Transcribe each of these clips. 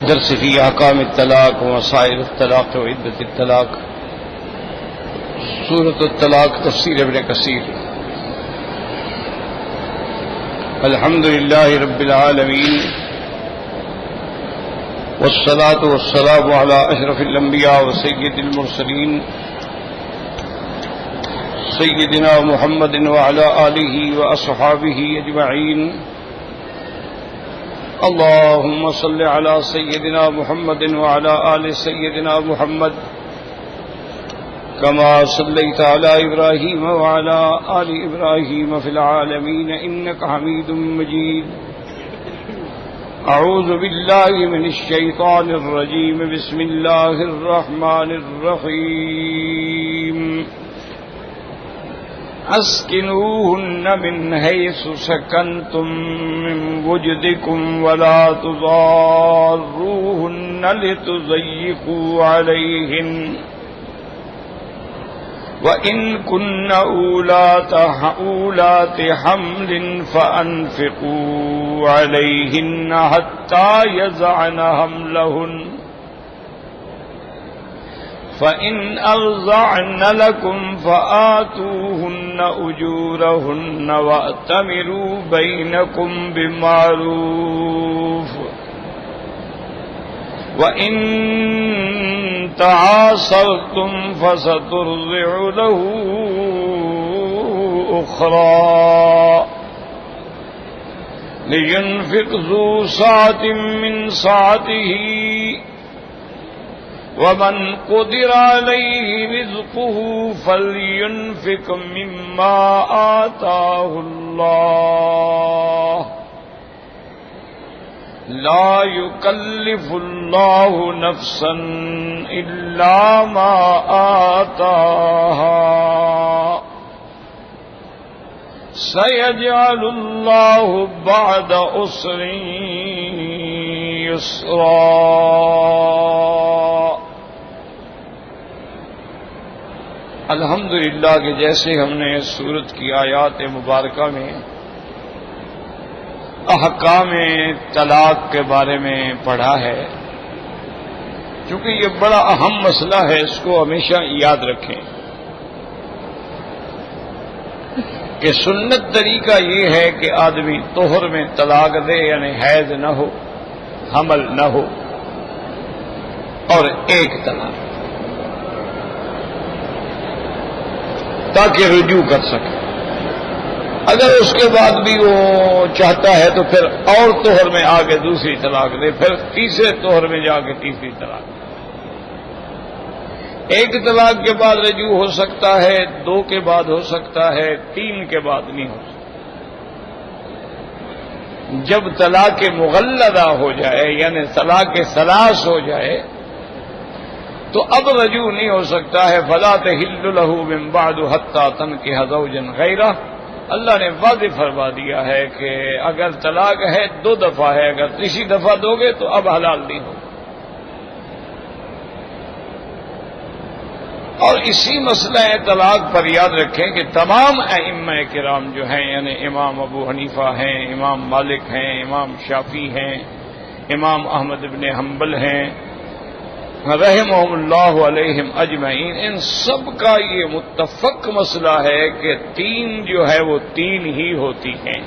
درس فی احکام الطلاق و مسائل الطلاق و عدت الطلاق، سورۃ الطلاق، تفسیر ابن کثیر۔ الحمد للہ رب العالمین والصلاة والسلام علی اشرف الانبیاء و سید المرسلین سیدنا محمد وعلی آلہ واصحابہ اجمعین۔ اللهم صل على سيدنا محمد وعلى آل سيدنا محمد كما صليت على إبراهيم وعلى آل إبراهيم في العالمين إنك حميد مجيد۔ أعوذ بالله من الشيطان الرجيم، بسم الله الرحمن الرحيم۔ اسکنوہن من حیث سکنتم من وجدکم ولا تضاروہن لتضیقوا علیہن وَإِن كُنَّ أُولَاتِ حَمْلٍ فَأَنفِقُوا عَلَيْهِنَّ حَتَّى يَضَعْنَ حَمْلَهُنَّ فَإِنْ أَرْضَعْنَ لَكُمْ فَآتُوهُنَّ أُجُورَهُنَّ وَأْتَمِرُوا بَيْنَكُمْ بِمَعْرُوفٍ وَإِنْ تَعَاصَرْتُمْ فَسَتُرْضِعُ لَهُ أُخْرَى لِيُنْفِقْ ذُو سَعَةٍ مِّنْ سَعَتِهِ وَمَنْ قُدِرَ عَلَيْهِ رِزْقُهُ فَلْيُنْفِقْ مِمَّا آتَاهُ اللَّهُ لَا يُكَلِّفُ اللَّهُ نَفْسًا إِلَّا مَا آتَاهَا سَيَجْعَلُ اللَّهُ بَعْدَ عُسْرٍ يُسْرًا۔ الحمدللہ کہ جیسے ہم نے اس سورت کی آیات مبارکہ میں احکام طلاق کے بارے میں پڑھا ہے، چونکہ یہ بڑا اہم مسئلہ ہے، اس کو ہمیشہ یاد رکھیں کہ سنت طریقہ یہ ہے کہ آدمی طہر میں طلاق دے، یعنی حیض نہ ہو، حمل نہ ہو، اور ایک طلاق، تاکہ رجوع کر سکے۔ اگر اس کے بعد بھی وہ چاہتا ہے تو پھر اور طہر میں آگے دوسری طلاق دے، پھر تیسرے طہر میں جا کے تیسری طلاق دے۔ ایک طلاق کے بعد رجوع ہو سکتا ہے، دو کے بعد ہو سکتا ہے، تین کے بعد نہیں ہو سکتا۔ جب طلاق مغلظہ ہو جائے، یعنی طلاق ثلاث ہو جائے، تو اب رجوع نہیں ہو سکتا ہے۔ فَلَا تَحِلُّ لَهُ مِن بَعْدُ حَتَّى تَنكِحَ زَوْجًا غَيْرَهُ۔ اللہ نے واضح فرما دیا ہے کہ اگر طلاق ہے دو دفعہ ہے، اگر تیسری دفعہ دو گے تو اب حلال نہیں ہوگا۔ اور اسی مسئلہ طلاق پر یاد رکھیں کہ تمام ائمہ کرام جو ہیں، یعنی امام ابو حنیفہ ہیں، امام مالک ہیں، امام شافعی ہیں، امام احمد بن حنبل ہیں، رحمہم اللہ علیہم اجمعین، ان سب کا یہ متفق مسئلہ ہے کہ تین جو ہے وہ تین ہی ہوتی ہیں۔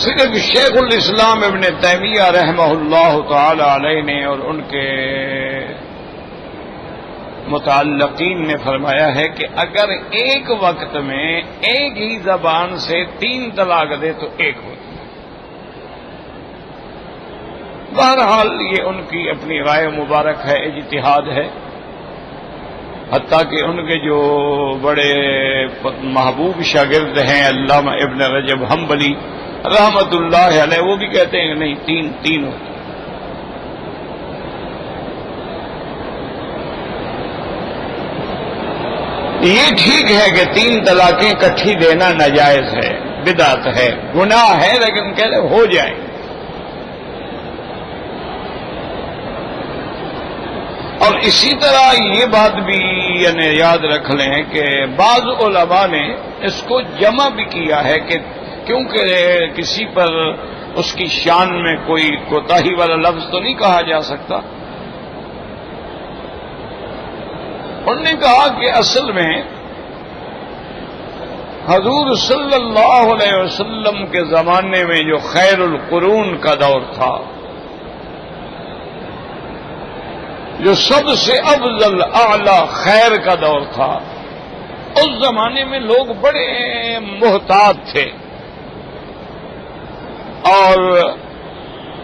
صرف شیخ الاسلام ابن تیمیہ رحمہ اللہ تعالی علیہ نے اور ان کے متعلقین نے فرمایا ہے کہ اگر ایک وقت میں ایک ہی زبان سے تین طلاق دے تو ایک ہوتی۔ بہرحال یہ ان کی اپنی رائے مبارک ہے، اجتہاد ہے، حتیٰ کہ ان کے جو بڑے محبوب شاگرد ہیں علامہ ابن رجب حنبلی رحمت اللہ علیہ، وہ بھی کہتے ہیں کہ نہیں، تین ہوتی۔ یہ ٹھیک ہے کہ تین طلاقیں اکٹھی دینا ناجائز ہے، بدعت ہے، گناہ ہے، لیکن کہتے ہو جائیں۔ اور اسی طرح یہ بات بھی یاد رکھ لیں کہ بعض علماء نے اس کو جمع بھی کیا ہے کہ کیونکہ کسی پر اس کی شان میں کوئی کوتاہی والا لفظ تو نہیں کہا جا سکتا. انہوں نے کہا کہ اصل میں حضور صلی اللہ علیہ وسلم کے زمانے میں جو خیر القرون کا دور تھا، جو سب سے افضل اعلی خیر کا دور تھا، اس زمانے میں لوگ بڑے محتاط تھے. اور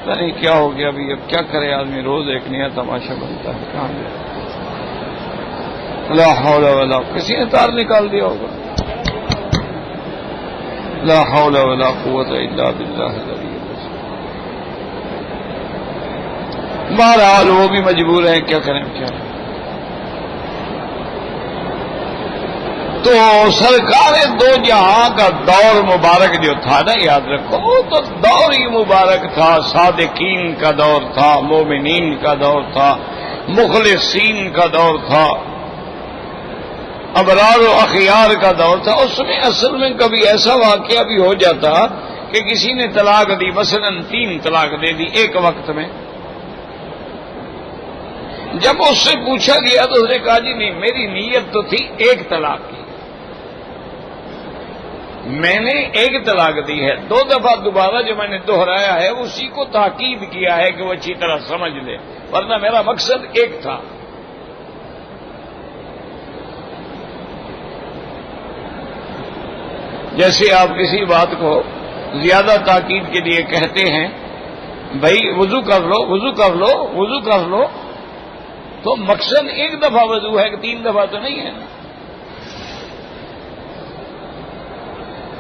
نہیں کیا ہو گیا ابھی، اب کیا کرے آدمی، روز ایک نیا تماشا بنتا ہے. کہاں گیا؟ لا حول ولا، کسی نے تار نکال دیا ہوگا. لا حول ولا قوت الا باللہ العلی العظیم. بہرحال وہ بھی مجبور ہیں، کیا کریں کیا. تو سرکار دو جہاں کا دور مبارک جو تھا نا، یاد رکھو، وہ تو دور ہی مبارک تھا. صادقین کا دور تھا، مومنین کا دور تھا، مخلصین کا دور تھا، ابرار و اخیار کا دور تھا. اس میں اصل میں کبھی ایسا واقعہ بھی ہو جاتا کہ کسی نے طلاق دی، مثلا 3 طلاق دے دی ایک وقت میں. جب اس سے پوچھا گیا تو اس نے کہا جی نہیں، میری نیت تو تھی 1 طلاق کی، میں نے 1 طلاق دی ہے. 2 دفعہ دوبارہ جو میں نے دہرایا ہے اسی کو تاکید کیا ہے کہ وہ اچھی طرح سمجھ لے، ورنہ میرا مقصد 1 تھا. جیسے آپ کسی بات کو زیادہ تاکید کے لیے کہتے ہیں، بھائی وضو کر لو، وضو کر لو، وضو کر لو، تو مقصد 1 دفعہ وضو ہے کہ 3 دفعہ تو نہیں ہے.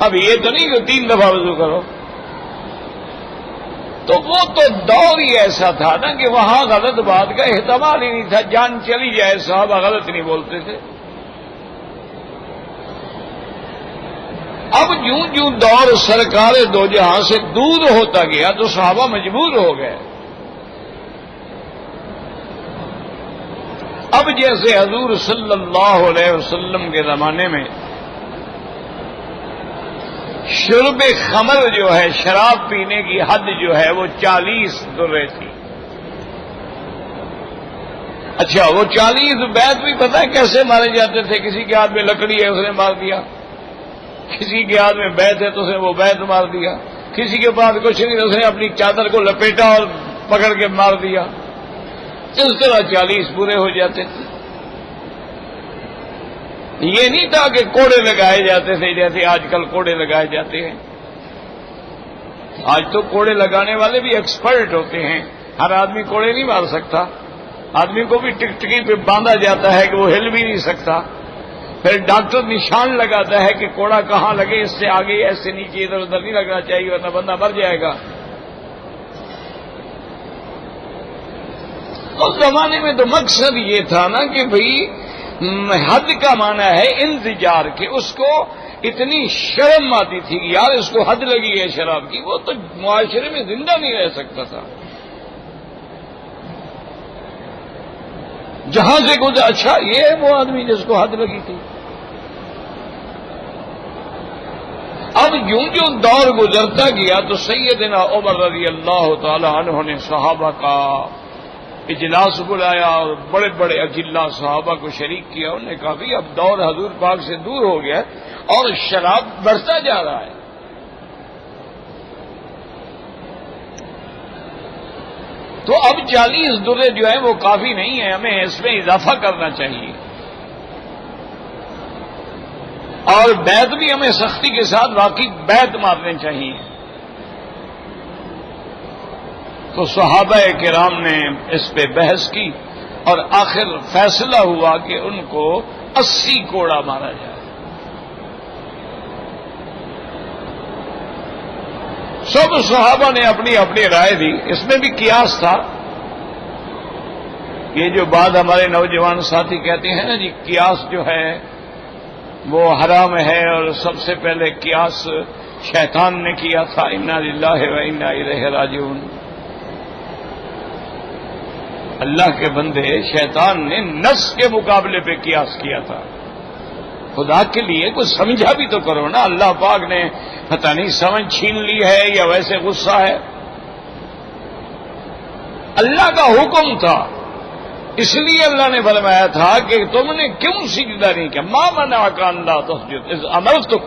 اب یہ تو نہیں کہ 3 دفعہ وضو کرو. تو وہ تو دور ہی ایسا تھا نا کہ وہاں غلط بات کا احتمال ہی نہیں تھا. جان چلی جائے صحابہ غلط نہیں بولتے تھے. اب جوں جوں دور سرکار دو جہاں سے دور ہوتا گیا تو صحابہ مجبور ہو گئے. اب جیسے حضور صلی اللہ علیہ وسلم کے زمانے میں شرب خمر جو ہے، شراب پینے کی حد جو ہے وہ 40 درے تھی. اچھا، وہ 40 بیت بھی پتہ ہے کیسے مارے جاتے تھے؟ کسی کے ہاتھ میں لکڑی ہے اس نے مار دیا، کسی کے ہاتھ میں بیت ہے تو اس نے وہ بیت مار دیا، کسی کے پاس کچھ نہیں اس نے اپنی چادر کو لپیٹا اور پکڑ کے مار دیا. اس طرح 40 پورے ہو جاتے تھے. یہ نہیں تھا کہ کوڑے لگائے جاتے تھے جیسے آج کل کوڑے لگائے جاتے ہیں. آج تو کوڑے لگانے والے بھی ایکسپرٹ ہوتے ہیں. ہر آدمی کوڑے نہیں مار سکتا. آدمی کو بھی ٹکٹکی پہ باندھا جاتا ہے کہ وہ ہل بھی نہیں سکتا. پھر ڈاکٹر نشان لگاتا ہے کہ کوڑا کہاں لگے، اس سے آگے ایسے نیچے ادھر ادھر نہیں لگنا چاہیے ورنہ بندہ مر جائے گا. اس زمانے میں تو مقصد یہ تھا نا کہ بھئی حد کا معنی ہے انزجار، کہ اس کو اتنی شرم آتی تھی کہ یار اس کو حد لگی ہے شراب کی، وہ تو معاشرے میں زندہ نہیں رہ سکتا تھا. جہاں سے گزرا، اچھا یہ ہے وہ آدمی جس کو حد لگی تھی. اب یوں جو دور گزرتا گیا تو سیدنا عمر رضی اللہ تعالی عنہ نے صحابہ کا اجلاس بلایا اور بڑے بڑے اجلا صحابہ کو شریک کیا. انہوں نے کہا بھی اب دور حضور پاک سے دور ہو گیا اور شراب بڑھتا جا رہا ہے. تو اب 40 درے جو ہیں وہ کافی نہیں ہیں، ہمیں اس میں اضافہ کرنا چاہیے. اور بیت بھی ہمیں سختی کے ساتھ واقعی بیت مارنے چاہیے. تو صحابہ کرام نے اس پہ بحث کی اور آخر فیصلہ ہوا کہ ان کو 80 کوڑا مارا جائے. سب صحابہ نے اپنی اپنی رائے دی. اس میں بھی قیاس تھا. یہ جو بعد ہمارے نوجوان ساتھی کہتے ہیں نا جی قیاس جو ہے وہ حرام ہے اور سب سے پہلے قیاس شیطان نے کیا تھا. انا للہ و انا الیہ راجعون. اللہ کے بندے، شیطان نے نص کے مقابلے پہ قیاس کیا تھا. خدا کے لیے کچھ سمجھا بھی تو کرو نا. اللہ پاک نے پتہ نہیں سمجھ چھین لی ہے یا ویسے غصہ ہے. اللہ کا حکم تھا، اس لیے اللہ نے فرمایا تھا کہ تم نے کیوں سجدہ نہیں کیا؟ ما منعک ان لا تسجد اذ امرتک.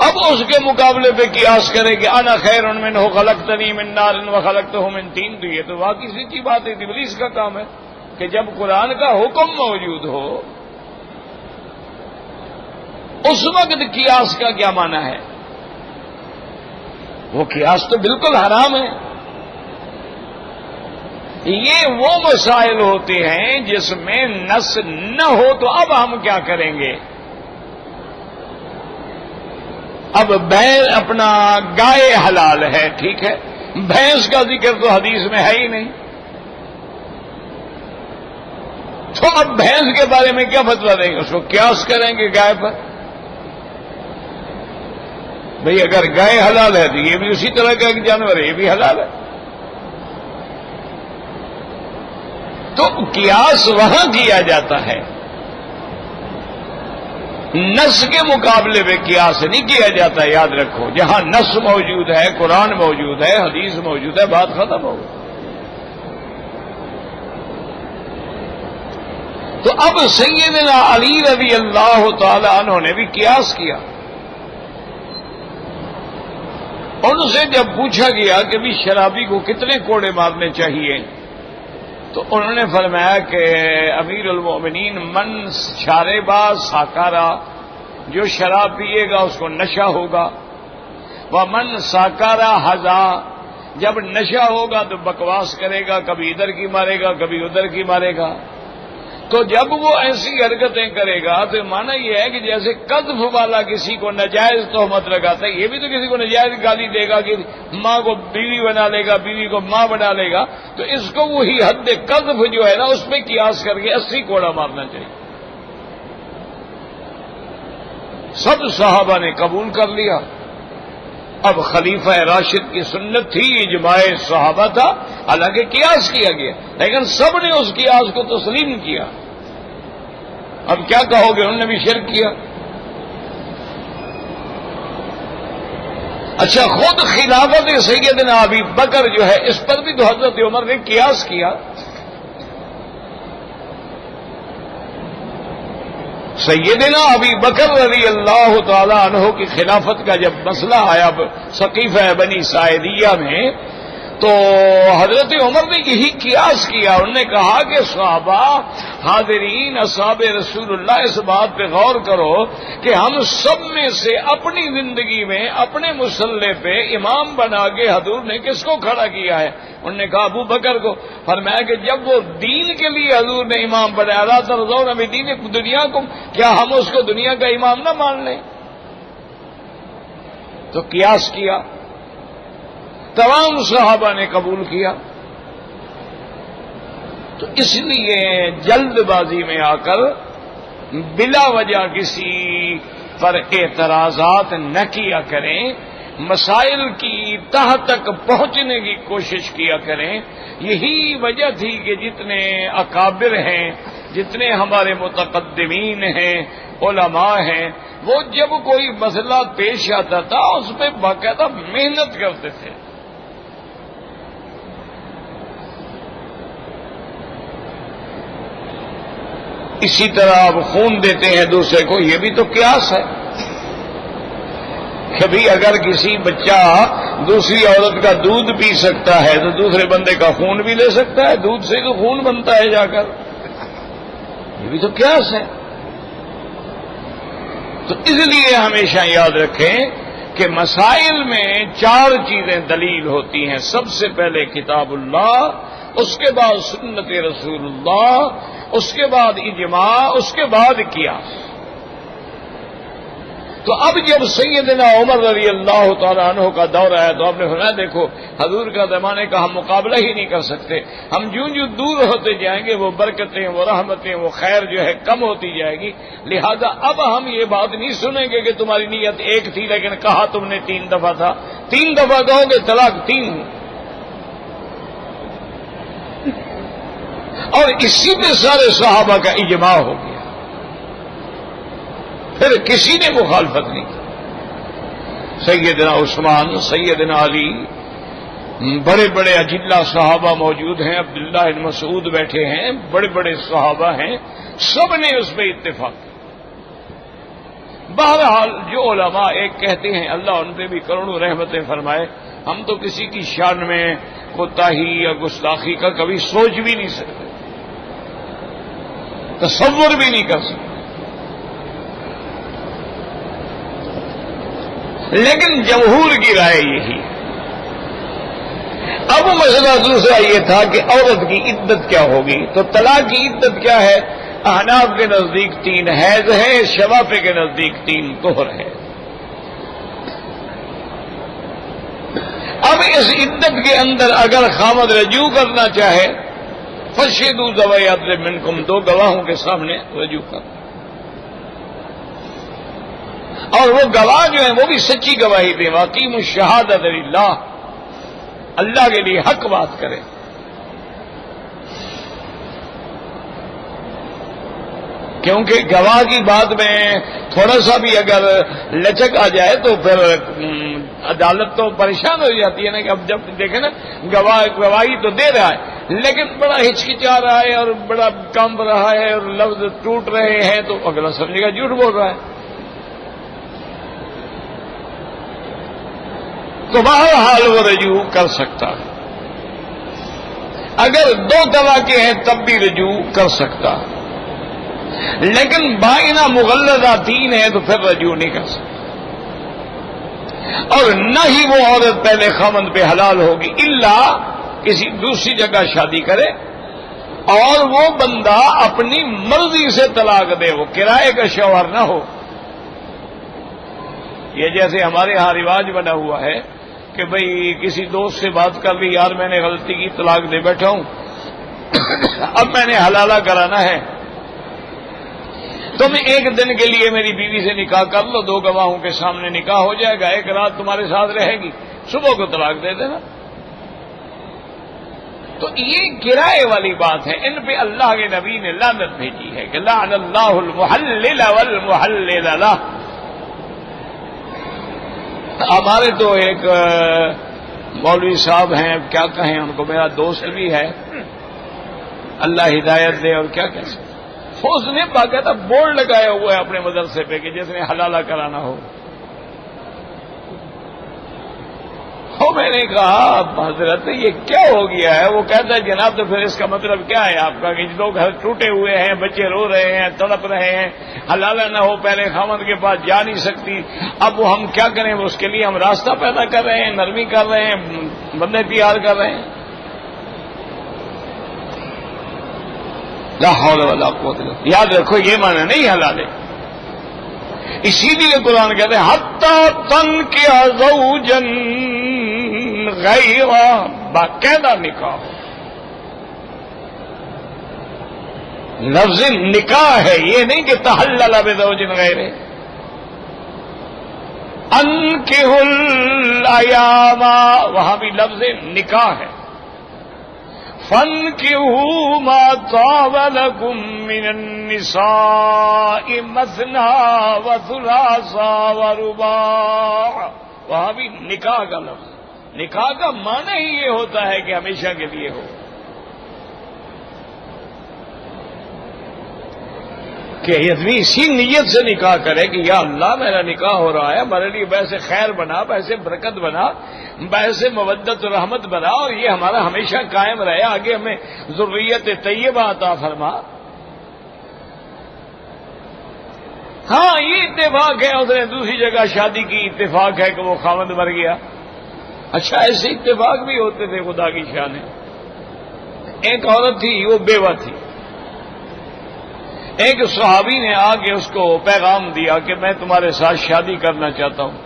اب اس کے مقابلے پہ قیاس کرے کہ انا خیر منہ خلقتنی من نار وخلقتہ من طین، تو یہ تو واقعی سچی بات ہے. ابلیس کا کام ہے کہ جب قرآن کا حکم موجود ہو اس وقت قیاس کا کیا معنی ہے؟ وہ قیاس تو بالکل حرام ہے. یہ وہ مسائل ہوتے ہیں جس میں نص نہ ہو تو اب ہم کیا کریں گے؟ اب اپنا گائے حلال ہے، ٹھیک ہے، بھینس کا ذکر تو حدیث میں ہے ہی نہیں، تو اب بھینس کے بارے میں کیا فتویٰ دیں گے؟ اس کو قیاس کریں گے گائے پر. بھئی اگر گائے حلال ہے تو یہ بھی اسی طرح کا ایک جانور ہے، یہ بھی حلال ہے. تو قیاس وہاں کیا جاتا ہے، نص کے مقابلے میں قیاس نہیں کیا جاتا. یاد رکھو، جہاں نص موجود ہے، قرآن موجود ہے، حدیث موجود ہے، بات ختم ہو گئی. تو اب سیدنا علی رضی اللہ تعالی عنہ نے بھی قیاس کیا. ان سے جب پوچھا گیا کہ بھی شرابی کو کتنے کوڑے مارنے چاہیے، تو انہوں نے فرمایا کہ امیر المومنین من شاربا ساکارا، جو شراب پیے گا اس کو نشہ ہوگا. ومن ساکارا ہزا، جب نشہ ہوگا تو بکواس کرے گا، کبھی ادھر کی مارے گا کبھی ادھر کی مارے گا. تو جب وہ ایسی حرکتیں کرے گا تو مانا یہ ہے کہ جیسے قذف والا کسی کو ناجائز تہمت لگاتا ہے، یہ بھی تو کسی کو ناجائز گالی دے گا کہ ماں کو بیوی بنا لے گا، بیوی کو ماں بنا لے گا، تو اس کو وہی حد قذف جو ہے نا اس پہ قیاس کر کے 80 کوڑا مارنا چاہیے. سب صحابہ نے قبول کر لیا. اب خلیفہ راشد کی سنت تھی، اجماع صحابہ تھا، حالانکہ قیاس کیا گیا لیکن سب نے اس قیاس کو تسلیم کیا. اب کیا کہو گے؟ انہوں نے بھی شرک کیا. اچھا، خود خلافت سیدنا ابی بکر جو ہے اس پر بھی تو حضرت عمر نے قیاس کیا. سیدنا ابی بکر رضی اللہ تعالی عنہ کی خلافت کا جب مسئلہ آیا سقیفہ بنی ساعدیہ میں، تو حضرت عمر نے یہی قیاس کیا. انہوں نے کہا کہ صحابہ حاضرین اصحاب رسول اللہ، اس بات پہ غور کرو کہ ہم سب میں سے اپنی زندگی میں اپنے مسلح پہ امام بنا کے حضور نے کس کو کھڑا کیا ہے؟ انہوں نے کہا ابو بکر کو. فرمایا کہ جب وہ دین کے لیے حضور نے امام بنایا، لا ترضون بدین دنیا کو، کیا ہم اس کو دنیا کا امام نہ مان لیں؟ تو قیاس کیا، تمام صحابہ نے قبول کیا. تو اس لیے جلد بازی میں آ کر بلا وجہ کسی پر اعتراضات نہ کیا کریں، مسائل کی تہ تک پہنچنے کی کوشش کیا کریں. یہی وجہ تھی کہ جتنے اکابر ہیں، جتنے ہمارے متقدمین ہیں، علماء ہیں، وہ جب کوئی مسئلہ پیش آتا تھا اس پہ باقاعدہ محنت کرتے تھے. اسی طرح آپ خون دیتے ہیں دوسرے کو، یہ بھی تو قیاس ہے. کبھی اگر کسی بچہ دوسری عورت کا دودھ پی سکتا ہے تو دوسرے بندے کا خون بھی لے سکتا ہے. دودھ سے تو خون بنتا ہے جا کر، یہ بھی تو قیاس ہے. تو اس لیے ہمیشہ یاد رکھیں کہ مسائل میں 4 چیزیں دلیل ہوتی ہیں. سب سے پہلے کتاب اللہ، اس کے بعد سنت رسول اللہ، اس کے بعد اجماع، اس کے بعد قیاس. تو اب جب سیدنا عمر رضی اللہ تعالیٰ عنہ کا دور آیا تو آپ نے فرمایا دیکھو حضور کا زمانے کا ہم مقابلہ ہی نہیں کر سکتے. ہم جوں دور ہوتے جائیں گے وہ برکتیں، وہ رحمتیں، وہ خیر جو ہے کم ہوتی جائے گی. لہذا اب ہم یہ بات نہیں سنیں گے کہ تمہاری نیت ایک تھی لیکن کہا تم نے 3 دفعہ تھا. 3 دفعہ کہو گے طلاق 3. اور اسی پہ سارے صحابہ کا اجماع ہو گیا. پھر کسی نے مخالفت نہیں کی. سیدنا عثمان، سیدنا علی، بڑے بڑے اجلہ صحابہ موجود ہیں، عبداللہ بن مسعود بیٹھے ہیں، بڑے بڑے صحابہ ہیں، سب نے اس پہ اتفاق کیا. بہرحال جو علماء ایک کہتے ہیں، اللہ ان پہ بھی کروڑوں رحمتیں فرمائے، ہم تو کسی کی شان میں کوتاہی یا گستاخی کا کبھی سوچ بھی نہیں سکتے، تصور بھی نہیں کر سکتے. لیکن جمہور کی رائے یہی ہے. اب مسئلہ دوسرا یہ تھا کہ عورت کی عدت کیا ہوگی. تو طلاق کی عدت کیا ہے؟ احناف کے نزدیک 3 حیض ہے، شوافی کے نزدیک 3 طہر ہے. اب اس عدت کے اندر اگر خامد رجوع کرنا چاہے، فشہدوا ذوی عدل منکم، 2 گواہوں کے سامنے رجوع کر. اور وہ گواہ جو ہیں وہ بھی سچی گواہی دیں. واقیم الشہادۃ للہ، اللہ کے لیے حق بات کریں. کیونکہ گواہ کی بات میں تھوڑا سا بھی اگر لچک آ جائے تو پھر عدالت تو پریشان ہو جاتی ہے نا. کہ اب جب دیکھیں نا گواہ گواہی تو دے رہا ہے لیکن بڑا ہچکچا رہا ہے اور بڑا کانپ رہا ہے اور لفظ ٹوٹ رہے ہیں، تو اگلا سمجھے گا جھوٹ بول رہا ہے. تو بہرحال وہ رجوع کر سکتا ہے. اگر 2 طلاقیں ہیں تب بھی رجوع کر سکتا ہے. لیکن بائنہ مغلظہ 3 ہے تو پھر رجوع نہیں کر سکتا. اور نہ ہی وہ عورت پہلے خاوند پہ حلال ہوگی الا کسی دوسری جگہ شادی کرے اور وہ بندہ اپنی مرضی سے طلاق دے، وہ کرائے کا شوہر نہ ہو. یہ جیسے ہمارے ہاں رواج بنا ہوا ہے کہ بھئی کسی دوست سے بات کر لی، یار میں نے غلطی کی طلاق دے بیٹھا ہوں، اب میں نے حلالہ کرانا ہے، تم 1 دن کے لیے میری بیوی سے نکاح کر لو، 2 گواہوں کے سامنے نکاح ہو جائے گا، 1 رات تمہارے ساتھ رہے گی، صبح کو طلاق دے دینا. تو یہ کرائے والی بات ہے. ان پہ اللہ کے نبی نے لعنت بھیجی ہے کہ لعن اللہ المحلل والمحلل لہ. ہمارے تو ایک مولوی صاحب ہیں، کیا کہیں ان کو، میرا دوست بھی ہے، اللہ ہدایت دے، اور کیا کہہ سکتے. اس نے باقاعدہ بورڈ لگایا ہوا ہے اپنے مدرسے پہ کہ جس نے حلالہ کرانا ہو. میں نے کہا حضرت یہ کیا ہو گیا ہے؟ وہ کہتا ہے جناب تو پھر اس کا مطلب کیا ہے آپ کا کہ 2 گھر ٹوٹے ہوئے ہیں، بچے رو رہے ہیں، تڑپ رہے ہیں، حلالہ نہ ہو، پہلے خاوند کے پاس جا نہیں سکتی، اب وہ ہم کیا کریں؟ اس کے لیے ہم راستہ پیدا کر رہے ہیں، نرمی کر رہے ہیں، بندے تیار کر رہے ہیں. لا حول ولا قوت الا باللہ. یاد رکھو یہ معنی نہیں حلال ہے. اسی لیے قرآن کہتے ہیں حتی تنکح زوجا غیرہ، باقاعدہ نکاح. لفظ نکاح ہے، یہ نہیں کہ تحلل بزوج غیرہ. انکحوا الایام، وہاں بھی لفظ نکاح ہے. فانکحوا ما طاب لکم من النساء مثنی وثلاث ورباع، وہاں بھی نکاح کا لفظ. نکاح کا معنی ہی یہ ہوتا ہے کہ ہمیشہ کے لیے ہو. کہ آدمی اسی نیت سے نکاح کرے کہ یا اللہ میرا نکاح ہو رہا ہے، ہمارے لیے باعث خیر بنا، باعث برکت بنا، باعث مودت و رحمت بنا، اور یہ ہمارا ہمیشہ قائم رہے، آگے ہمیں ذریت طیبہ عطا فرما. ہاں یہ اتفاق ہے، اس نے دوسری جگہ شادی کی، اتفاق ہے کہ وہ خاوند مر گیا. اچھا ایسے اتفاق بھی ہوتے تھے، خدا کی شان ہے. ایک عورت تھی وہ بیوہ تھی، ایک صحابی نے آ کے اس کو پیغام دیا کہ میں تمہارے ساتھ شادی کرنا چاہتا ہوں،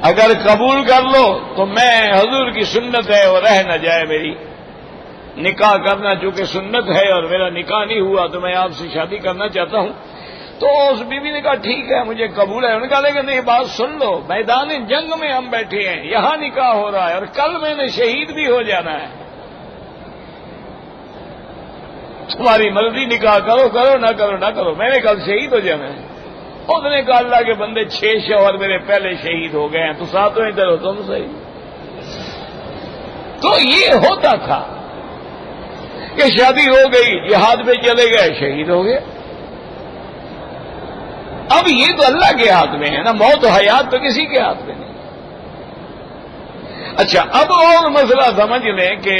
اگر قبول کر لو تو میں حضور کی سنت ہے اور رہ نہ جائے میری، نکاح کرنا چونکہ سنت ہے اور میرا نکاح نہیں ہوا تو میں آپ سے شادی کرنا چاہتا ہوں. تو اس بیوی نے کہا ٹھیک ہے مجھے قبول ہے. انہوں نے کہا لیکن نہیں بات سن لو، میدان جنگ میں ہم بیٹھے ہیں، یہاں نکاح ہو رہا ہے اور کل میں نے شہید بھی ہو جانا ہے، تمہاری مرضی، نکاح کرو کرو نہ کرو نہ کرو، میں نے کل شہید ہو جانا ہے۔ اس نے کہا اللہ کے بندے 6 شوہر میرے پہلے شہید ہو گئے ہیں، تو ساتویں ادھر ہو تم صحیح۔ تو یہ ہوتا تھا کہ شادی ہو گئی، جہاد پہ چلے گئے، شہید ہو گئے۔ اب یہ تو اللہ کے ہاتھ میں ہے نا، موت و حیات تو کسی کے ہاتھ میں نہیں۔ اچھا، اب اور مسئلہ سمجھ لیں کہ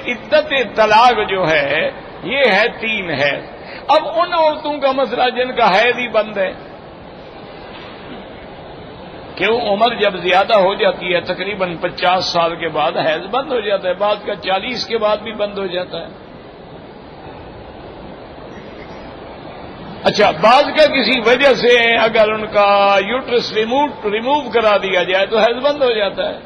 عدت طلاق جو ہے یہ ہے 3 ہے۔ اب ان عورتوں کا مسئلہ جن کا حیض ہی بند ہے، کیوں عمر جب زیادہ ہو جاتی ہے تقریباً 50 سال کے بعد حیض بند ہو جاتا ہے، بعض کا 40 کے بعد بھی بند ہو جاتا ہے۔ اچھا، بعض کا کسی وجہ سے اگر ان کا یوٹرس ریموو کرا دیا جائے تو حیض بند ہو جاتا ہے،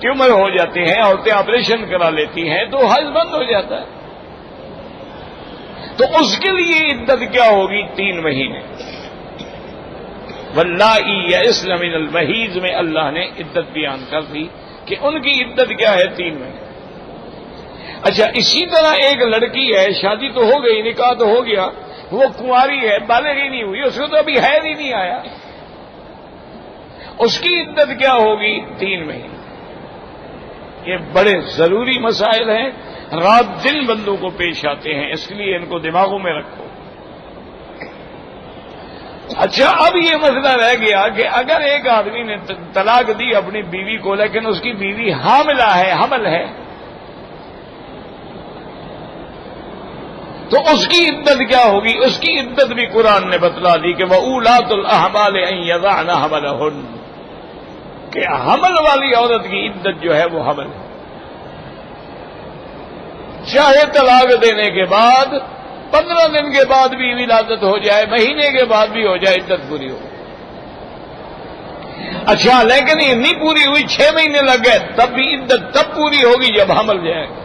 ٹیومر ہو جاتے ہیں، عورتیں آپریشن کرا لیتی ہیں تو حیض بند ہو جاتا ہے۔ تو اس کے لیے عدت کیا ہوگی؟ 3 مہینے۔ واللائی یئسن من المحیض میں اللہ نے عدت بیان کر دی کہ ان کی عدت کیا ہے؟ 3 مہینے۔ اچھا، اسی طرح ایک لڑکی ہے، شادی تو ہو گئی، نکاح تو ہو گیا، وہ کنواری ہے، بالغ ہی نہیں ہوئی، اس کو تو ابھی حیض ہی نہیں آیا، اس کی عدت کیا ہوگی؟ 3 مہینے۔ یہ بڑے ضروری مسائل ہیں، رات دن بندوں کو پیش آتے ہیں، اس لیے ان کو دماغوں میں رکھو۔ اچھا، اب یہ مسئلہ رہ گیا کہ اگر ایک آدمی نے طلاق دی اپنی بیوی کو، لیکن اس کی بیوی حاملہ ہے، حمل ہے، تو اس کی عدت کیا ہوگی؟ اس کی عدت بھی قرآن نے بتلا دی کہ وَأُولَاتُ الْأَحْمَالِ أَن يَضَعْنَ حَمْلَهُنَّ، کہ حمل والی عورت کی عدت جو ہے وہ حمل ہے، چاہے طلاق دینے کے بعد 15 دن کے بعد بھی ولادت ہو جائے، مہینے کے بعد بھی ہو جائے، عدت پوری ہو۔ اچھا، لیکن یہ نہیں پوری ہوئی، 6 مہینے لگ گئے، تب بھی عدت تب پوری ہوگی جب حمل جائے گا۔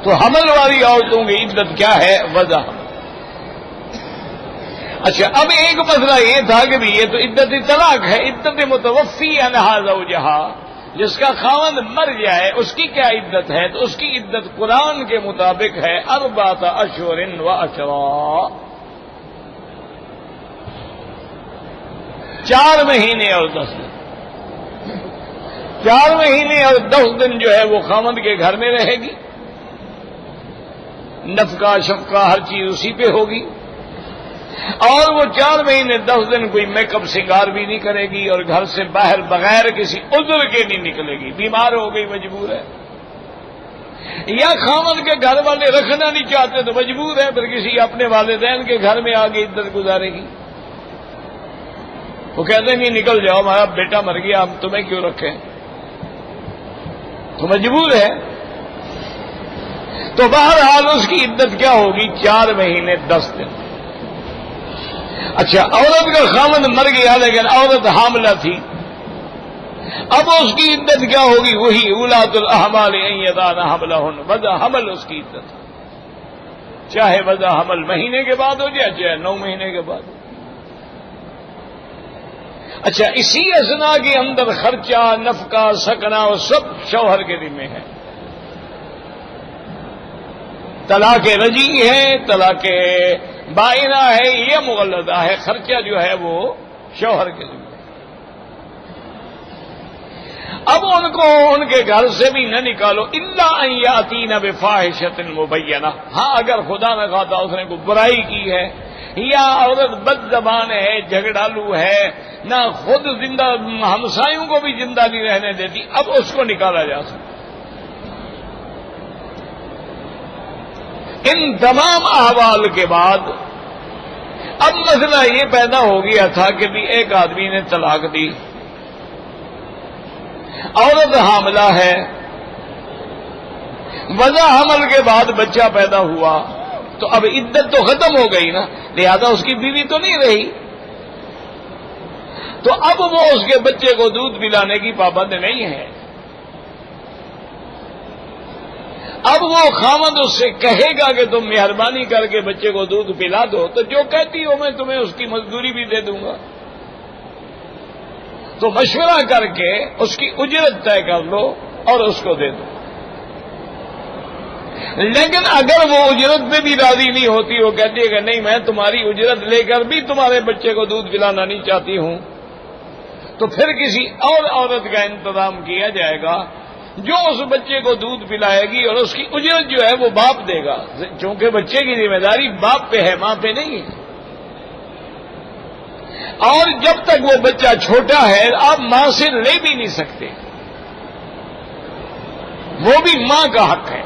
تو حمل والی عورتوں کی عدت کیا ہے؟ وضع حمل۔ اچھا، اب ایک مسئلہ یہ تھا کہ بھی یہ تو عدت طلاق ہے، عدت متوفی عنہا زوجہا، جس کا خاوند مر جائے اس کی کیا عدت ہے؟ تو اس کی عدت قرآن کے مطابق ہے 4 اشہر و عشرا، 4 مہینے اور 10 دن۔ 4 مہینے اور 10 دن جو ہے وہ خاوند کے گھر میں رہے گی، نفقہ شفقہ ہر چیز اسی پہ ہوگی، اور وہ 4 مہینے 10 دن کوئی میک اپ سنگار بھی نہیں کرے گی، اور گھر سے باہر بغیر کسی عذر کے نہیں نکلے گی، بیمار ہو گئی مجبور ہے، یا خاوند کے گھر والے رکھنا نہیں چاہتے تو مجبور ہے، پھر کسی اپنے والدین کے گھر میں آگے عدت گزارے گی۔ وہ کہتے ہیں نہیں نکل جاؤ، ہمارا بیٹا مر گیا، ہم تمہیں کیوں رکھیں، تو مجبور ہے۔ تو بہرحال اس کی عدت کیا ہوگی؟ 4 مہینے 10 دن۔ اچھا، عورت کا خاوند مر گیا لیکن عورت حاملہ تھی، اب اس کی عدت کیا ہوگی؟ وہی اولاۃ الاحمال ان یضعن حملہن، وضع حمل اس کی عدت، چاہے وضع حمل مہینے کے بعد ہو جائے چاہے 9 مہینے کے بعد۔ اچھا، اسی اثنا کے اندر خرچہ، نفقہ، سکنہ وہ سب شوہر کے ذمہ ہے۔ طلاق رجعی ہے، طلاق بائنہ ہے، یہ مغلظہ ہے، خرچہ جو ہے وہ شوہر کے ذمہ۔ اب ان کو ان کے گھر سے بھی نہ نکالو، الا ان یاتین بفاحشۃ مبینہ، ہاں اگر خدا نہ خواستہ اس نے کوئی برائی کی ہے، یا عورت بد زبان ہے، جھگڑالو ہے، نہ خود زندہ ہمسایوں کو بھی زندہ نہیں رہنے دیتی، اب اس کو نکالا جا سکتا۔ ان تمام احوال کے بعد اب مسئلہ یہ پیدا ہو گیا تھا کہ بھی ایک آدمی نے طلاق دی، عورت حاملہ ہے، وضع حمل کے بعد بچہ پیدا ہوا، تو اب عدت تو ختم ہو گئی نا، لہذا اس کی بیوی تو نہیں رہی، تو اب وہ اس کے بچے کو دودھ پلانے کی پابند نہیں ہے۔ اب وہ خاوند اس سے کہے گا کہ تم مہربانی کر کے بچے کو دودھ پلا دو، تو جو کہتی ہو میں تمہیں اس کی مزدوری بھی دے دوں گا، تو مشورہ کر کے اس کی اجرت طے کر لو اور اس کو دے دو۔ لیکن اگر وہ اجرت پہ بھی راضی نہیں ہوتی، وہ کہتی ہے کہ نہیں میں تمہاری اجرت لے کر بھی تمہارے بچے کو دودھ پلانا نہیں چاہتی ہوں، تو پھر کسی اور عورت کا انتظام کیا جائے گا جو اس بچے کو دودھ پلائے گی، اور اس کی اجرت جو ہے وہ باپ دے گا، چونکہ بچے کی ذمہ داری باپ پہ ہے، ماں پہ نہیں ہے۔ اور جب تک وہ بچہ چھوٹا ہے آپ ماں سے لے بھی نہیں سکتے، وہ بھی ماں کا حق ہے،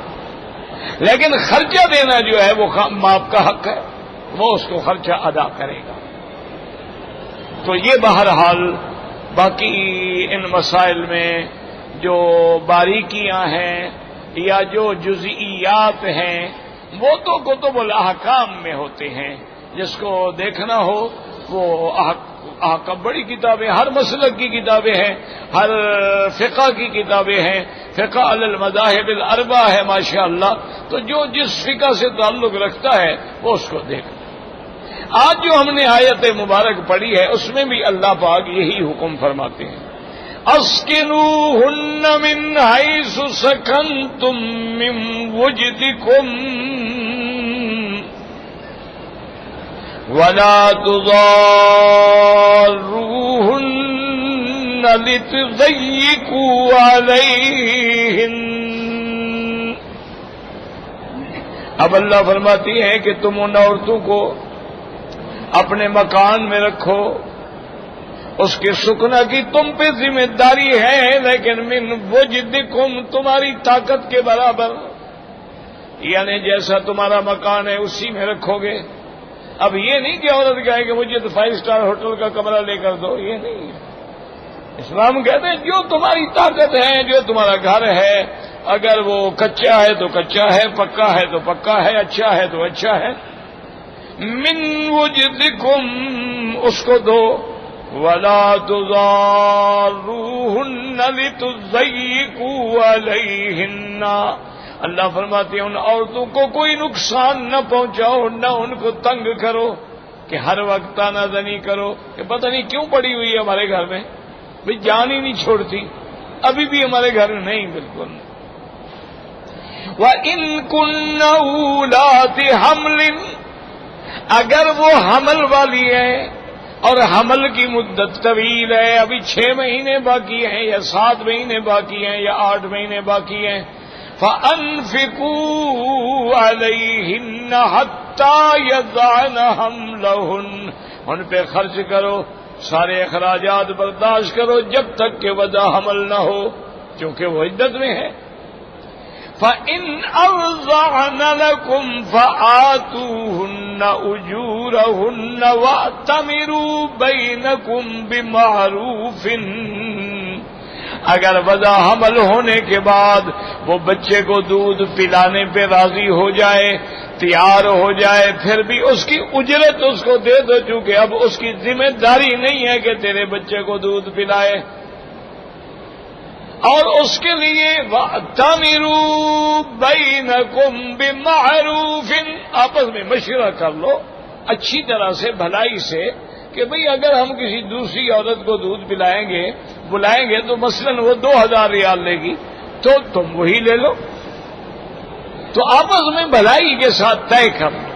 لیکن خرچہ دینا جو ہے وہ باپ کا حق ہے، وہ اس کو خرچہ ادا کرے گا۔ تو یہ بہرحال باقی ان مسائل میں جو باریکیاں ہیں یا جو جزئیات ہیں وہ تو کتب الاحکام میں ہوتے ہیں، جس کو دیکھنا ہو وہ احکام بڑی کتابیں، ہر مسلک کی کتابیں ہیں، ہر فقہ کی کتابیں ہیں، فقہ علی المذاہب الاربعہ ہے ماشاءاللہ، تو جو جس فقہ سے تعلق رکھتا ہے وہ اس کو دیکھنا۔ آج جو ہم نے آیت مبارک پڑھی ہے اس میں بھی اللہ پاک یہی حکم فرماتے ہیں، اسکنوہن من حیث سکنتم من وجدکم ولا تضاروہن لتضیقوا علیہن۔ اب اللہ فرماتی ہے کہ تم ان عورتوں کو اپنے مکان میں رکھو، اس کے سکنا کی تم پہ ذمہ داری ہے، لیکن من وجدکم تمہاری طاقت کے برابر، یعنی جیسا تمہارا مکان ہے اسی میں رکھو گے۔ اب یہ نہیں کہ عورت کہے کہ مجھے تو 5 اسٹار ہوٹل کا کمرہ لے کر دو، یہ نہیں ہے۔ اسلام کہتے ہیں جو تمہاری طاقت ہے، جو تمہارا گھر ہے، اگر وہ کچا ہے تو کچا ہے، پکا ہے تو پکا ہے، اچھا ہے تو اچھا ہے، من وجدکم اس کو دو، ولا تضاروہن لتضیقوا علیہن۔ اللہ فرماتے ہیں ان عورتوں کو کوئی نقصان نہ پہنچاؤ، نہ ان کو تنگ کرو کہ ہر وقت تانا زنی کرو کہ پتہ نہیں کیوں پڑی ہوئی ہے ہمارے گھر میں، بھئی جان ہی نہیں چھوڑتی، ابھی بھی ہمارے گھر میں نہیں، بالکل۔ وَإِن كُنَّ أُولَاتِ حَمْلٍ، اگر وہ حمل والی ہے اور حمل کی مدت طویل ہے، ابھی 6 مہینے باقی ہیں یا 7 مہینے باقی ہیں یا 8 مہینے باقی ہیں، فَأَنفِقُوا عَلَيْهِنَّ حَتَّى يَضَعْنَ حَمْلَهُنَّ، ان پہ خرچ کرو، سارے اخراجات برداشت کرو جب تک کہ وضع حمل نہ ہو، چونکہ وہ عدت میں ہے۔ فَإِنْ أَرْضَعْنَ لَكُمْ فَآتُوهُنَّ أُجُورَهُنَّ وَأْتَمِرُوا بَيْنَكُمْ بِمَعْرُوفٍ۔ اگر وضع حمل ہونے کے بعد وہ بچے کو دودھ پلانے پہ راضی ہو جائے، تیار ہو جائے، پھر بھی اس کی اجرت اس کو دے دو، چونکہ اب اس کی ذمہ داری نہیں ہے کہ تیرے بچے کو دودھ پلائے، اور اس کے لیے وَأْتَمِرُوا بَيْنَكُمْ بِمَعْرُوفٍ، آپس میں مشورہ کر لو اچھی طرح سے، بھلائی سے، کہ بھئی اگر ہم کسی دوسری عورت کو دودھ پلائیں گے، بلائیں گے، تو مثلاً وہ 2000 ریال لے گی تو تم وہی لے لو، تو آپس میں بھلائی کے ساتھ طے کر لو۔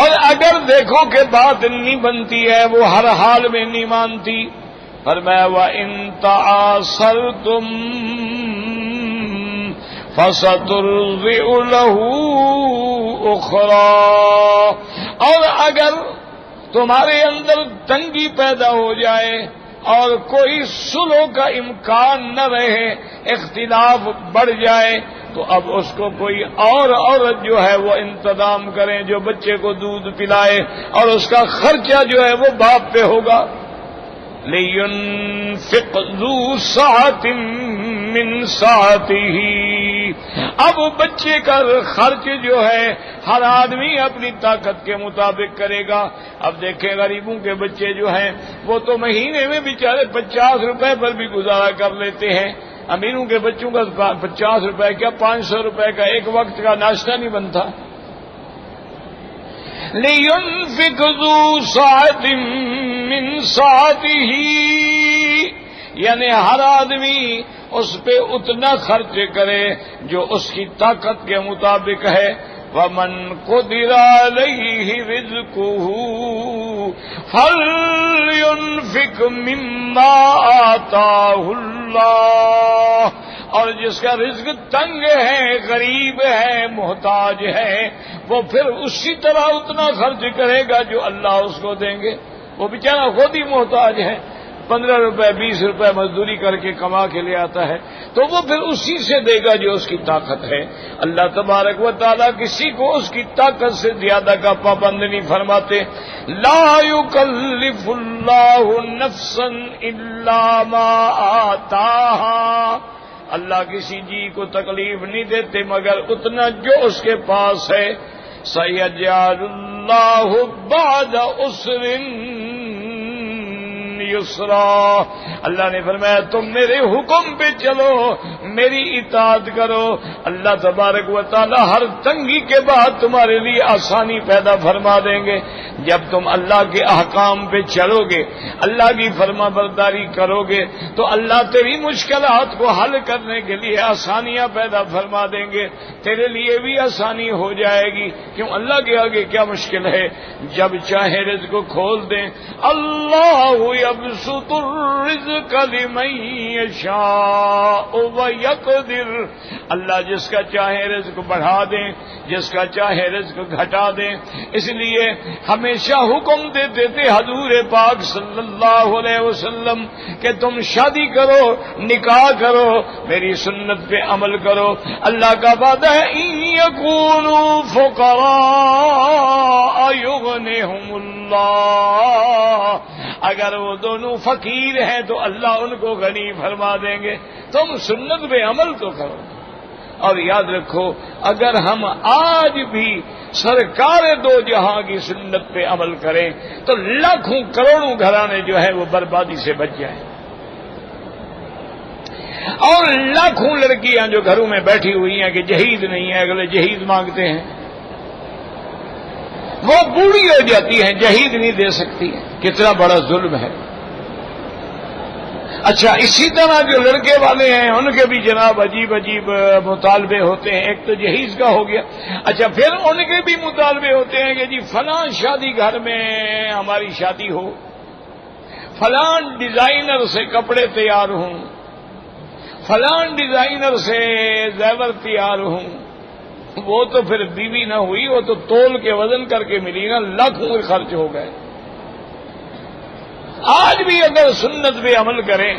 اور اگر دیکھو کہ بات نہیں بنتی ہے، وہ ہر حال میں نہیں مانتی، فرمایا وَإِن تَعَاصَرْتُمْ فَسَتُرْضِعُ لَهُ أُخْرَى، اور اگر تمہارے اندر تنگی پیدا ہو جائے اور کوئی صلح کا امکان نہ رہے، اختلاف بڑھ جائے، تو اب اس کو کوئی اور عورت جو ہے وہ انتظام کریں جو بچے کو دودھ پلائے، اور اس کا خرچہ جو ہے وہ باپ پہ ہوگا۔ لِيُنْفِقْ ذُو سَعَةٍ مِّن سَعَتِهِ، اب بچے کا خرچ جو ہے ہر آدمی اپنی طاقت کے مطابق کرے گا۔ اب دیکھیں غریبوں کے بچے جو ہیں وہ تو مہینے میں بیچارے 50 روپے پر بھی گزارا کر لیتے ہیں، امیروں کے بچوں کا 50 روپے کیا 500 روپے کا ایک وقت کا ناشتہ نہیں بنتا۔ لِيُنْفِقْ ذُو سَعَةٍ مِّن سَعَتِهِ، یعنی ہر آدمی اس پہ اتنا خرچ کرے جو اس کی طاقت کے مطابق ہے. وَمَنْ قُدِرَ عَلَيْهِ رِزْقُهُ فَلْيُنْفِقْ مِمَّا آتَاهُ اللَّهُ، اور جس کا رزق تنگ ہے، غریب ہے، محتاج ہے، وہ پھر اسی طرح اتنا خرچ کرے گا جو اللہ اس کو دیں گے. وہ بیچارہ خود ہی محتاج ہے، 15 روپے 20 روپے مزدوری کر کے کما کے لے آتا ہے، تو وہ پھر اسی سے دے گا جو اس کی طاقت ہے. اللہ تبارک و تعالیٰ کسی کو اس کی طاقت سے زیادہ کا پابند نہیں فرماتے. لا یکلف اللہ نفسا الا ما آتاہا، اللہ کسی جی کو تکلیف نہیں دیتے مگر اتنا جو اس کے پاس ہے. سیجعل اللہ بعد عسر یسرا، اللہ نے فرمایا تم میرے حکم پہ چلو، میری اطاعت کرو، اللہ تبارک و تعالی ہر تنگی کے بعد تمہارے لیے آسانی پیدا فرما دیں گے. جب تم اللہ کے احکام پہ چلو گے، اللہ کی فرما برداری کرو گے، تو اللہ تیری مشکلات کو حل کرنے کے لیے آسانیاں پیدا فرما دیں گے، تیرے لیے بھی آسانی ہو جائے گی. کیوں اللہ کے آگے کیا مشکل ہے؟ جب چاہے رزق کو کھول دیں. اللہ یبسط الرزق لمن یشاء ویقدر، اللہ جس کا چاہے رزق بڑھا دیں، جس کا چاہے رزق گھٹا دیں. اس لیے ہمیشہ حکم دیتے تھے حضور پاک صلی اللہ علیہ وسلم کہ تم شادی کرو، نکاح کرو، میری سنت پہ عمل کرو. اللہ کا وعدہ ہے ان یکونوا فقراء یغنہم اللہ، اگر وہ دونوں فقیر ہیں تو اللہ ان کو غنی فرما دیں گے. تم سنت پہ عمل تو کرو. اور یاد رکھو اگر ہم آج بھی سرکار دو جہاں کی سنت پہ عمل کریں تو لاکھوں کروڑوں گھرانے جو ہیں وہ بربادی سے بچ جائیں. اور لاکھوں لڑکیاں جو گھروں میں بیٹھی ہوئی ہیں کہ جہیز نہیں ہے، اگلے جہیز مانگتے ہیں، وہ بوڑھی ہو جاتی ہیں، جہیز نہیں دے سکتی. کتنا بڑا ظلم ہے. اچھا اسی طرح جو لڑکے والے ہیں ان کے بھی جناب عجیب عجیب مطالبے ہوتے ہیں. ایک تو جہیز کا ہو گیا، اچھا پھر ان کے بھی مطالبے ہوتے ہیں کہ جی فلاں شادی گھر میں ہماری شادی ہو، فلاں ڈیزائنر سے کپڑے تیار ہوں، فلاں ڈیزائنر سے زیور تیار ہوں. وہ تو پھر بیوی نہ ہوئی، وہ تو تول کے وزن کر کے ملی نا، لاکھوں خرچ ہو گئے. آج بھی اگر سنت پہ عمل کریں،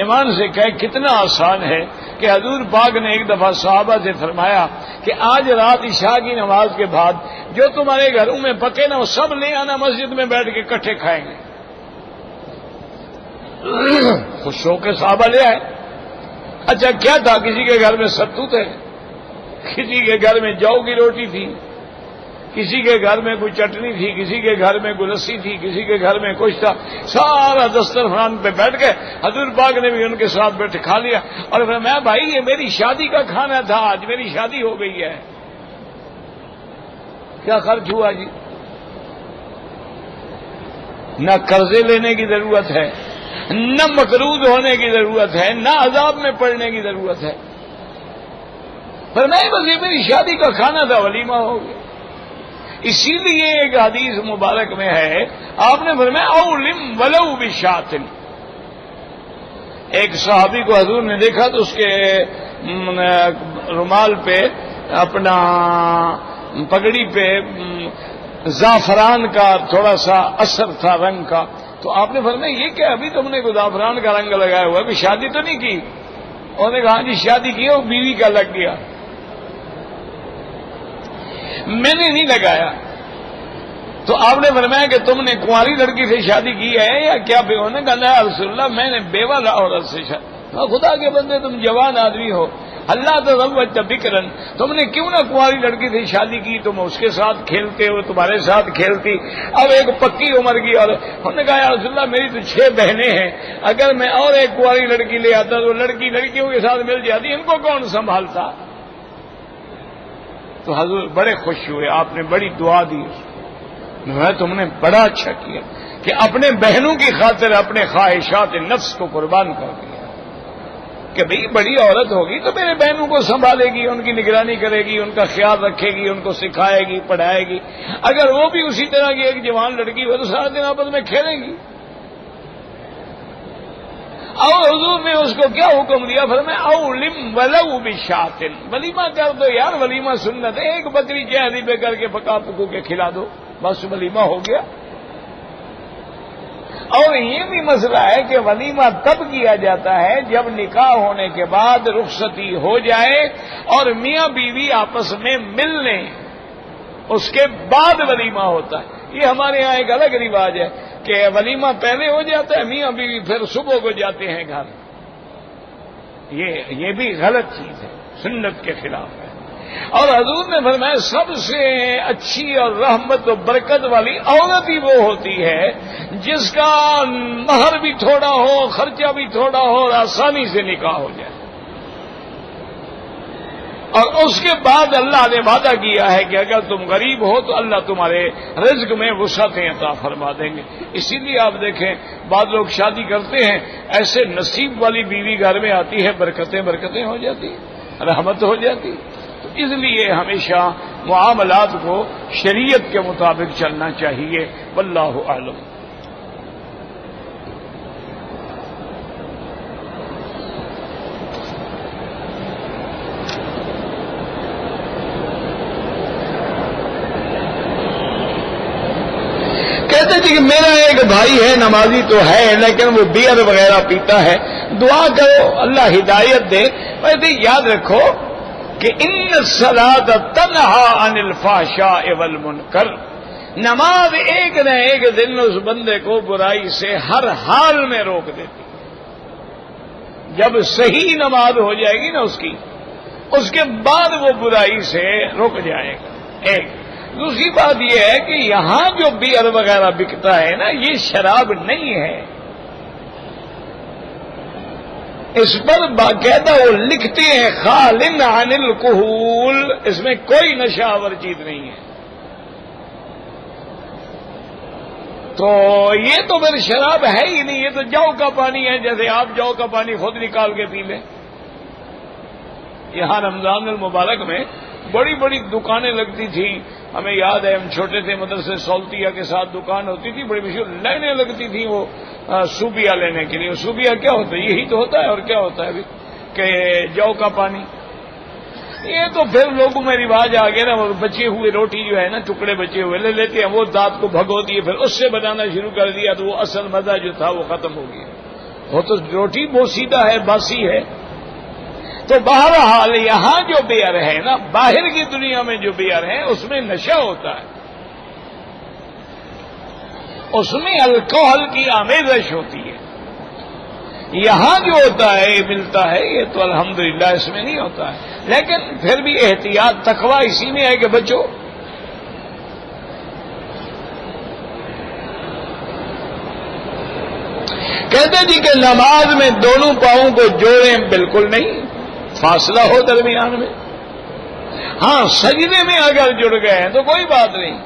ایمان سے کہے کتنا آسان ہے کہ حضور پاک نے ایک دفعہ صحابہ سے فرمایا کہ آج رات عشاء کی نماز کے بعد جو تمہارے گھروں میں پکے نا وہ سب لے آنا، مسجد میں بیٹھ کے اکٹھے کھائیں گے. خوش ہو کے صحابہ لے آئے. اچھا کیا تھا؟ کسی کے گھر میں ستو تھے، کسی کے گھر میں جو کی روٹی تھی، کسی کے گھر میں کوئی چٹنی تھی، کسی کے گھر میں کوئی لسی تھی، کسی کے گھر میں کچھ تھا. سارا دسترخوان پہ بیٹھ گئے. حضور پاک نے بھی ان کے ساتھ بیٹھ کھا لیا. اور میں بھائی یہ میری شادی کا کھانا تھا، آج میری شادی ہو گئی ہے. کیا خرچ ہوا جی؟ نہ قرضے لینے کی ضرورت ہے، نہ مقروض ہونے کی ضرورت ہے، نہ عذاب میں پڑنے کی ضرورت ہے. فرمایا بس یہ میری شادی کا کھانا تھا، ولیمہ ہو گیا. اسی لیے ایک حدیث مبارک میں ہے آپ نے فرمایا اولم ولو بشاۃ. ایک صحابی کو حضور نے دیکھا تو اس کے رومال پہ، اپنا پگڑی پہ زعفران کا تھوڑا سا اثر تھا رنگ کا. تو آپ نے فرمایا یہ کیا ابھی تم نے زعفران کا رنگ لگایا ہوا ہے، کوئی شادی تو نہیں کی؟ انہوں نے کہا جی شادی کی اور بیوی کا لگ گیا. میں نے نہیں لگایا. تو آپ نے فرمایا کہ تم نے کنواری لڑکی سے شادی کی ہے یا کیا؟ انہوں نے کہا رسول اللہ میں نے بیوہ عورت سے شادی. خدا کے بندے تم جوان آدمی ہو، اللہ تزوجت بکرا، تم نے کیوں نہ کنواری لڑکی سے شادی کی؟ تم اس کے ساتھ کھیلتے ہو، تمہارے ساتھ کھیلتی. اب ایک پکی عمر کی اور انہوں نے کہا یا رسول اللہ میری تو 6 بہنیں ہیں، اگر میں اور ایک کنواری لڑکی لے آتا تو لڑکی لڑکیوں کے ساتھ مل جاتی، ان کو کون سنبھالتا؟ تو حضور بڑے خوش ہوئے، آپ نے بڑی دعا دی. تم نے بڑا اچھا کیا کہ اپنے بہنوں کی خاطر اپنے خواہشات نفس کو قربان کر دیا. کہ بھئی بڑی عورت ہوگی تو میرے بہنوں کو سنبھالے گی، ان کی نگرانی کرے گی، ان کا خیال رکھے گی، ان کو سکھائے گی، پڑھائے گی۔ اگر وہ بھی اسی طرح کی ایک جوان لڑکی ہو تو سارا دن آپس میں کھیلیں گی۔ اور حضور نے اس کو کیا حکم دیا؟ فرمایا اولم ولو بشاتن، ولیمہ کر دو یار، ولیمہ سنت ہے، ایک بکری جہری پہ کر کے پکا پکو کے کھلا دو، بس ولیمہ ہو گیا۔ اور یہ بھی مسئلہ ہے کہ ولیمہ تب کیا جاتا ہے جب نکاح ہونے کے بعد رخصتی ہو جائے اور میاں بیوی آپس میں مل لیں، اس کے بعد ولیمہ ہوتا ہے۔ یہ ہمارے ہاں ایک الگ رواج ہے کہ ولیمہ پہلے ہو جاتا ہے، میاں بیوی پھر صبح کو جاتے ہیں گھر۔ یہ بھی غلط چیز ہے، سنت کے خلاف ہے۔ اور حضور نے فرمایا سب سے اچھی اور رحمت و برکت والی عورت ہی وہ ہوتی ہے جس کا مہر بھی تھوڑا ہو، خرچہ بھی تھوڑا ہو اور آسانی سے نکاح ہو جائے۔ اور اس کے بعد اللہ نے وعدہ کیا ہے کہ اگر تم غریب ہو تو اللہ تمہارے رزق میں وسعتیں عطا فرما دیں گے۔ اسی لیے آپ دیکھیں بعض لوگ شادی کرتے ہیں، ایسے نصیب والی بیوی گھر میں آتی ہے، برکتیں ہو جاتی ہیں، رحمت ہو جاتی ہے۔ تو اس لیے ہمیشہ معاملات کو شریعت کے مطابق چلنا چاہیے۔ واللہ اعلم۔ کہتے جی کہ میرا ایک بھائی ہے، نمازی تو ہے لیکن وہ بیئر وغیرہ پیتا ہے، دعا کرو اللہ ہدایت دے۔ ویسے یاد رکھو کہ ان الصلاۃ تنہی عن الفحشاء والمنکر، نماز ایک نہ ایک دن اس بندے کو برائی سے ہر حال میں روک دیتی۔ جب صحیح نماز ہو جائے گی نا اس کے بعد وہ برائی سے رک جائے گا۔ ایک دوسری بات یہ ہے کہ یہاں جو بیئر وغیرہ بکتا ہے نا، یہ شراب نہیں ہے، اس پر باقاعدہ وہ لکھتے ہیں خالٍ عن الکحول، اس میں کوئی نشہ آور چیز نہیں ہے۔ تو یہ تو پھر شراب ہے ہی نہیں، یہ تو جو کا پانی ہے، جیسے آپ جو کا پانی خود نکال کے پی لیں۔ یہاں رمضان المبارک میں بڑی بڑی دکانیں لگتی تھیں، ہمیں یاد ہے ہم چھوٹے تھے، مدرسے سولتیہ کے ساتھ دکان ہوتی تھی، بڑی مشہور لائنیں لگتی تھیں وہ صوبیہ لینے کے لیے۔ صوبیہ کیا ہوتا ہے؟ یہی تو ہوتا ہے، اور کیا ہوتا ہے ابھی کہ جو کا پانی۔ یہ تو پھر لوگوں میں رواج آ گیا نا، وہ بچے ہوئے روٹی جو ہے نا، ٹکڑے بچے ہوئے لے لیتے ہیں، وہ دانت کو بھگو دیے، پھر اس سے بنانا شروع کر دیا تو وہ اصل مزہ جو تھا وہ ختم ہو گیا۔ وہ تو روٹی بوسیدہ ہے، باسی ہے۔ تو بہرحال یہاں جو بیئر ہے نا، باہر کی دنیا میں جو بیئر ہے اس میں نشہ ہوتا ہے، اس میں الکوہل کی آمیزش ہوتی ہے۔ یہاں جو ہوتا ہے یہ ملتا ہے، یہ تو الحمدللہ اس میں نہیں ہوتا ہے، لیکن پھر بھی احتیاط تقویٰ اسی میں ہے کہ بچو۔ کہتے جی کہ نماز میں دونوں پاؤں کو جوڑیں، بالکل نہیں، فاصلہ ہو درمیان میں۔ ہاں سجدے میں اگر جڑ گئے ہیں تو کوئی بات نہیں،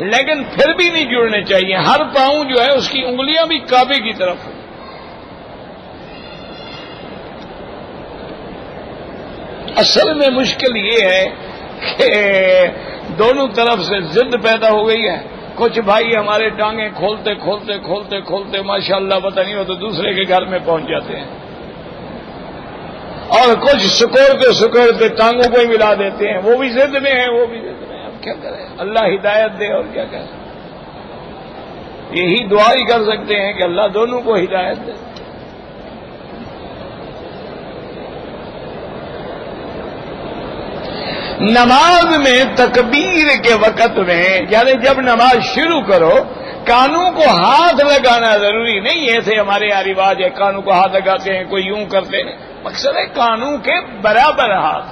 لیکن پھر بھی نہیں جڑنے چاہیے۔ ہر پاؤں جو ہے اس کی انگلیاں بھی کعبے کی طرف ہوں۔ اصل میں مشکل یہ ہے کہ دونوں طرف سے ضد پیدا ہو گئی ہے۔ کچھ بھائی ہمارے ٹانگیں کھولتے کھولتے کھولتے کھولتے ماشاءاللہ پتہ نہیں ہو تو دوسرے کے گھر میں پہنچ جاتے ہیں، اور کچھ سکوڑتے ٹانگوں کو ہی ملا دیتے ہیں، وہ بھی ضد میں ہیں، وہ بھی ضد میں ہیں۔ اب کیا کریں، اللہ ہدایت دے، اور کیا کریں، یہی دعا ہی کر سکتے ہیں کہ اللہ دونوں کو ہدایت دے۔ نماز میں تکبیر کے وقت میں، یعنی جب نماز شروع کرو، کانوں کو ہاتھ لگانا ضروری نہیں ہے۔ ایسے ہمارے یہاں رواج ہے کانوں کو ہاتھ لگاتے ہیں، کوئی یوں کرتے ہیں، مقصد ہے کانوں کے برابر ہاتھ،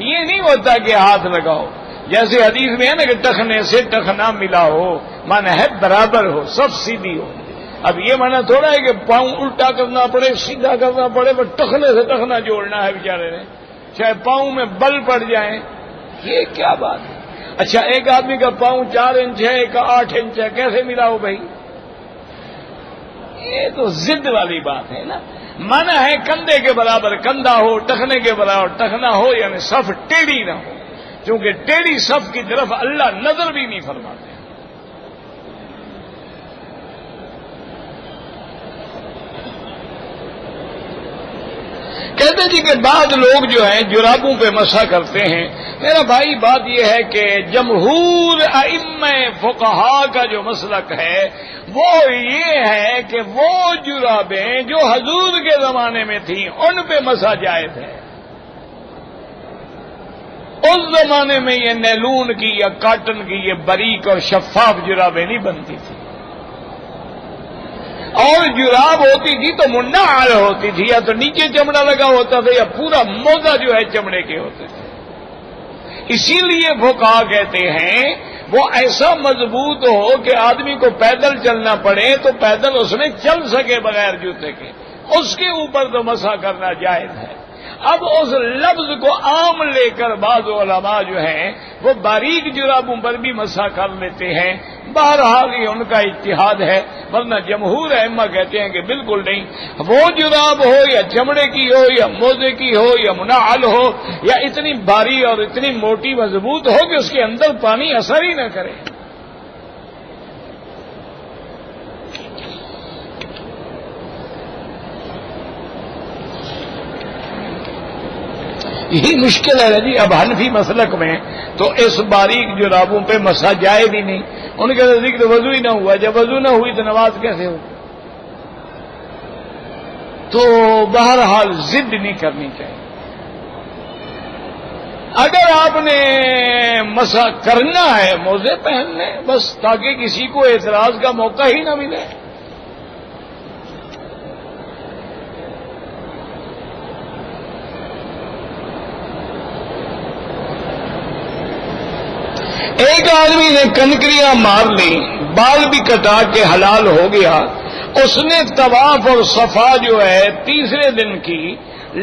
یہ نہیں ہوتا کہ ہاتھ لگاؤ، جیسے حدیث میں ہے نا کہ ٹخنے سے ٹخنا ملا ہو، مانا ہے برابر ہو، سب سیدھی ہو۔ اب یہ مانا تھوڑا ہے کہ پاؤں الٹا کرنا پڑے، سیدھا کرنا پڑے، بس ٹخنے سے ٹخنا جوڑنا ہے بیچارے نے، چاہے پاؤں میں بل پڑ جائیں، یہ کیا بات ہے؟ اچھا ایک آدمی کا پاؤں 4 انچ ہے، ایک کا 8 انچ ہے، کیسے ملا ہو بھائی؟ یہ تو ضد والی بات ہے نا۔ مانا ہے کندھے کے برابر کندھا ہو، ٹخنے کے برابر ٹخنا ہو، یعنی صف ٹیڑھی نہ ہو، کیونکہ ٹیڑھی صف کی طرف اللہ نظر بھی نہیں فرماتے۔ کہتے جی کہ بعض لوگ جو ہیں جرابوں پہ مسح کرتے ہیں۔ میرا بھائی بات یہ ہے کہ جمہور ائمہ فقہا کا جو مسلک ہے وہ یہ ہے کہ وہ جرابیں جو حضور کے زمانے میں تھیں ان پہ مسح جائز ہے۔ اس زمانے میں یہ نیلون کی یا کاٹن کی یہ باریک اور شفاف جرابیں نہیں بنتی تھی، اور جراب ہوتی تھی تو منعل ہوتی تھی، یا تو نیچے چمڑا لگا ہوتا تھا یا پورا موزہ جو ہے چمڑے کے ہوتے تھے۔ اسی لیے فقہا کہتے ہیں وہ ایسا مضبوط ہو کہ آدمی کو پیدل چلنا پڑے تو پیدل اس میں چل سکے بغیر جوتے کے، اس کے اوپر تو مسح کرنا جائز ہے۔ اب اس لفظ کو عام لے کر بعض علماء جو ہیں وہ باریک جرابوں پر بھی مسح کر لیتے ہیں۔ بہرحال یہ ان کا اجتہاد ہے، ورنہ جمہور ائمہ کہتے ہیں کہ بالکل نہیں، وہ جراب ہو یا چمڑے کی ہو یا موزے کی ہو یا منعل ہو یا اتنی بھاری اور اتنی موٹی مضبوط ہو کہ اس کے اندر پانی اثر ہی نہ کرے۔ یہی مشکل ہے جی اب حنفی مسلک میں تو اس باریک جرابوں پہ مسح جائز ہی نہیں۔ ان کے نزدیک تو وضو ہی نہ ہوا، جب وضو نہ ہوئی تو نماز کیسے ہو؟ تو بہرحال ضد نہیں کرنی چاہیے۔ اگر آپ نے مسح کرنا ہے موزے پہن لیں بس، تاکہ کسی کو اعتراض کا موقع ہی نہ ملے۔ ایک آدمی نے کنکریاں مار لی، بال بھی کٹا کے حلال ہو گیا، اس نے طواف اور صفا جو ہے تیسرے دن کی،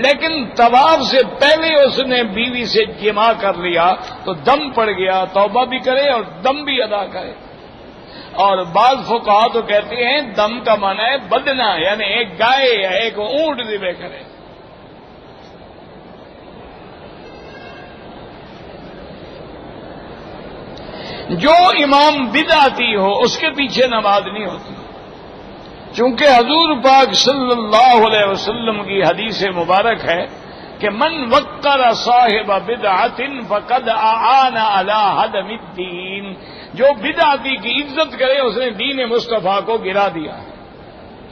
لیکن طواف سے پہلے اس نے بیوی سے جماع کر لیا تو دم پڑ گیا، توبہ بھی کرے اور دم بھی ادا کرے۔ اور بعض فقہا تو کہتے ہیں دم کا معنی ہے بدنا، یعنی ایک گائے یا ایک اونٹ ذبح کرے۔ جو امام بدعتی ہو اس کے پیچھے نماز نہیں ہوتی، چونکہ حضور پاک صلی اللہ علیہ وسلم کی حدیث مبارک ہے کہ من وقر صاحب بدعت فقد اعان علی ہدم الدین، جو بدعتی کی عزت کرے اس نے دین مصطفیٰ کو گرا دیا۔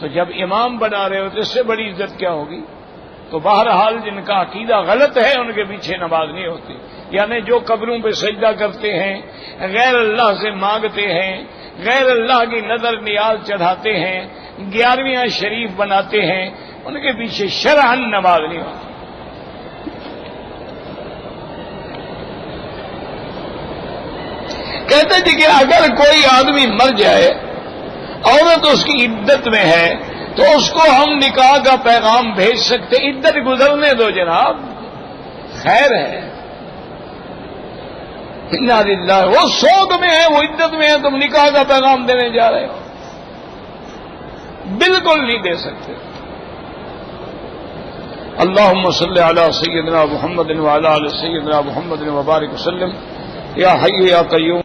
تو جب امام بنا رہے ہو تو اس سے بڑی عزت کیا ہوگی؟ تو بہرحال جن کا عقیدہ غلط ہے ان کے پیچھے نماز نہیں ہوتی، یعنی جو قبروں پہ سجدہ کرتے ہیں، غیر اللہ سے مانگتے ہیں، غیر اللہ کی نظر نیاز چڑھاتے ہیں، 11ویں شریف بناتے ہیں، ان کے پیچھے شرعاً نماز نہیں ہوتی۔ کہتے تھے کہ اگر کوئی آدمی مر جائے، عورت اس کی عدت میں ہے، تو اس کو ہم نکاح کا پیغام بھیج سکتے، عدت گزرنے دو جناب، خیر ہے۔ انا للہ، وہ سوگ میں ہے، وہ عدت میں ہے، تم نکاح کا پیغام دینے جا رہے ہو، بالکل نہیں دے سکتے۔ اللہم صلی علی سیدنا محمد وعلی آل سیدنا محمد وبارک وسلم، یا حی یا قیوم۔